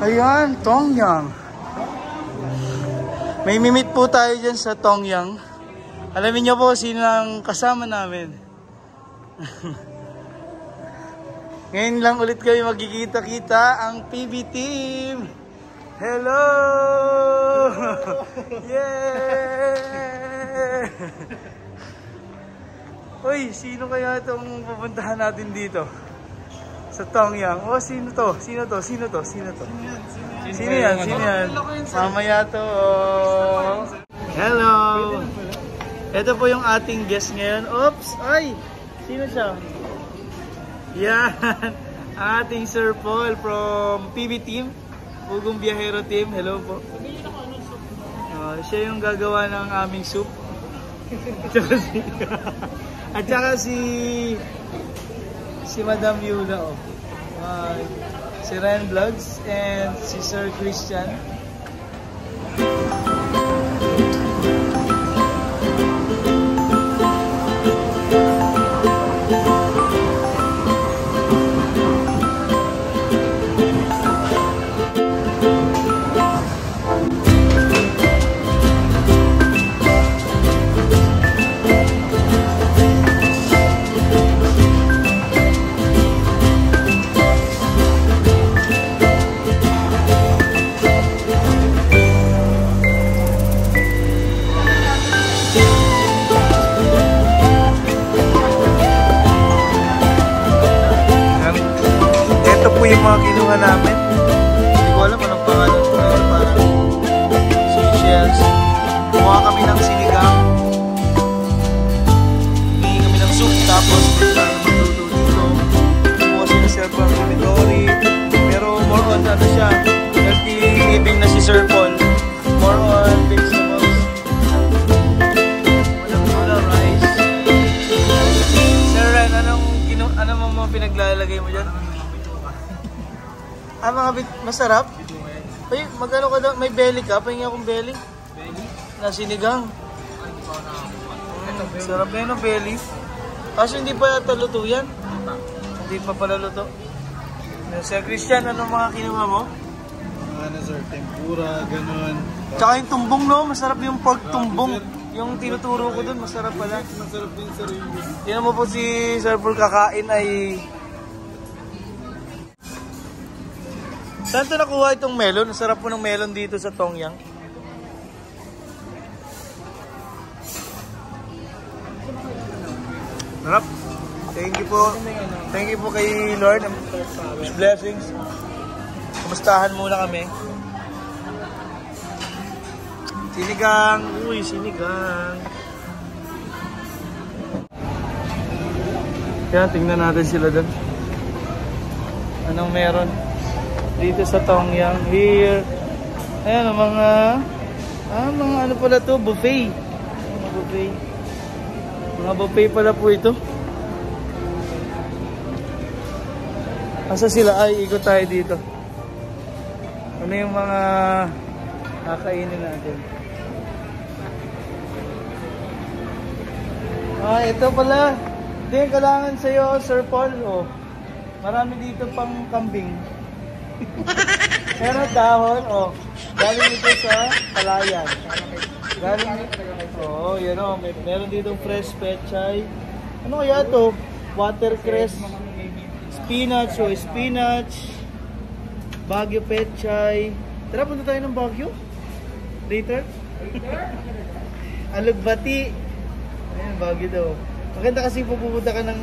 Ayan, Tongyang. May mimit po tayo dyan sa Tongyang. Alamin nyo po sino ang kasama namin. Ngayon lang ulit kayo magkikita-kita ang PB team. Hello! Yeah! Uy, sino kaya itong pupuntahan natin dito? Sa Tongyang. Oh, sino to? Sino to? Sino to? Sino to? Sino yan? Sino yan? Mamaya to. Hello! Ito po yung ating guest ngayon. Oops! Ay! Sino siya? Yan! Ating Sir Paul from PB Team. Pugong Biyahero Team. Hello po. Siya yung gagawa ng aming soup. At saka si Madam Yula. Si Ren Vlogs and si Sir Christian. Yung mga kinuha namin, hindi ko alam anong pangalan ko, parang seashells. Kuha kami ng sinigang, humingi kami ng soup, tapos magluto dito. Kuha sila Sir Paul Dormitory, pero more on ano siya, healthy living na si Sir Paul, more on vegetables. Walang rice. Sir Ren, ano mo pinaglalagay mo dyan? Mga masarap? Ay, magkano ka daw? May belly ka? Pahingi akong belly. Belly? Na sinigang. Sarap na yun ang belly. Kaso hindi pa yata luto yan. Hindi pa pala luto. Sir Christian, ano mga kinuha mo? Ano sir, tempura, ganun. Tsaka yung tumbong, no? Masarap yung pork tumbong. Yung tinuturo ko dun, masarap pala. Masarap din sir yung... Yan mo po si Sir Paul kakain ay... Saan ito nakuha itong melon? Ang sarap po ng melon dito sa Tongyang. Sarap. Thank you po. Thank you po kay Lord. His blessings. Kumustahan muna kami. Sinigang. Uy, sinigang. Kaya tingnan natin sila doon. Anong meron? Dito sa Tongyang, here. Ayan, mga ano pala to, buffet. Mga buffet pala po ito. Asa sila? Ay, ikot tayo dito. Ano yung mga kakainin natin? Ito pala. Ito yung kailangan sa'yo, Sir Paul. Oh, marami dito pang kambing. Meron dahon, galing ito sa Palayan. Galing ito, yan o, meron ditong fresh pechay. Ano kaya ito? Watercress, spinach, spinach, Baguio pechay. Tara, punta tayo ng Baguio. Later. Alugbati. Ayan, Baguio daw. Maganda kasi pupunta ka ng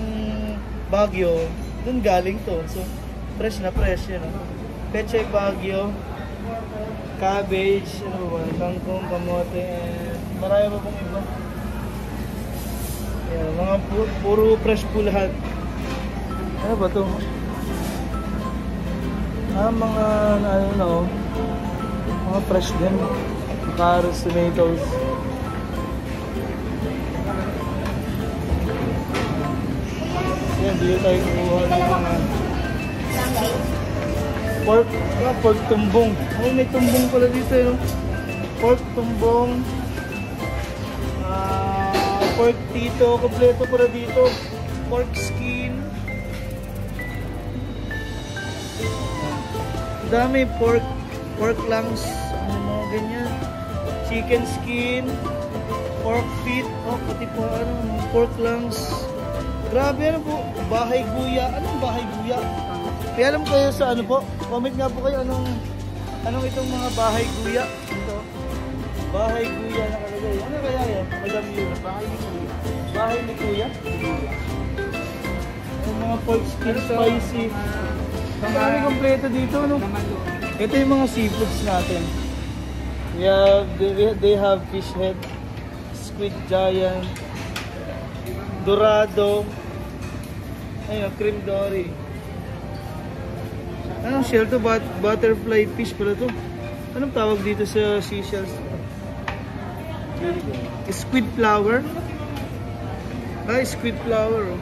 Baguio, dun galing to. So, fresh na fresh, yan o. Pechay Baguio, cabbage, ano ba, kangkong, kamote, and marami pa pong iba. Yan, mga puro fresh po lahat. Ano ba ito? Mga ano na mga fresh din. Carrots, tomatoes. Yan, dito tayo kukuha ng mga pork tumbong. Ay, may tumbong pala dito, no? Pork tumbong. Pork dito. Kompleto pala dito. Pork skin. Dami, pork lungs, ano mga ganyan. Chicken skin, pork feet, oh pati po ano, pork lungs. Grabe ano po, bahay guya. Anong bahay guya? Kaya alam kayo sa ano po? Comment nga po kayo anong itong mga bahay guya. Ito. Bahay guya nakalagay. Ano kaya yan? Madam yun. Bahay ni kuya? Yung mga pork skin spicy. Ang dami kompleto dito, no? Ito yung mga seafoods natin. They have fish head, squid giant, dorado, ayun, cream dory. Anong shell to? Butterfly fish pala to. Anong tawag dito sa seashells? Squid flower. Ay, squid flower. Oh.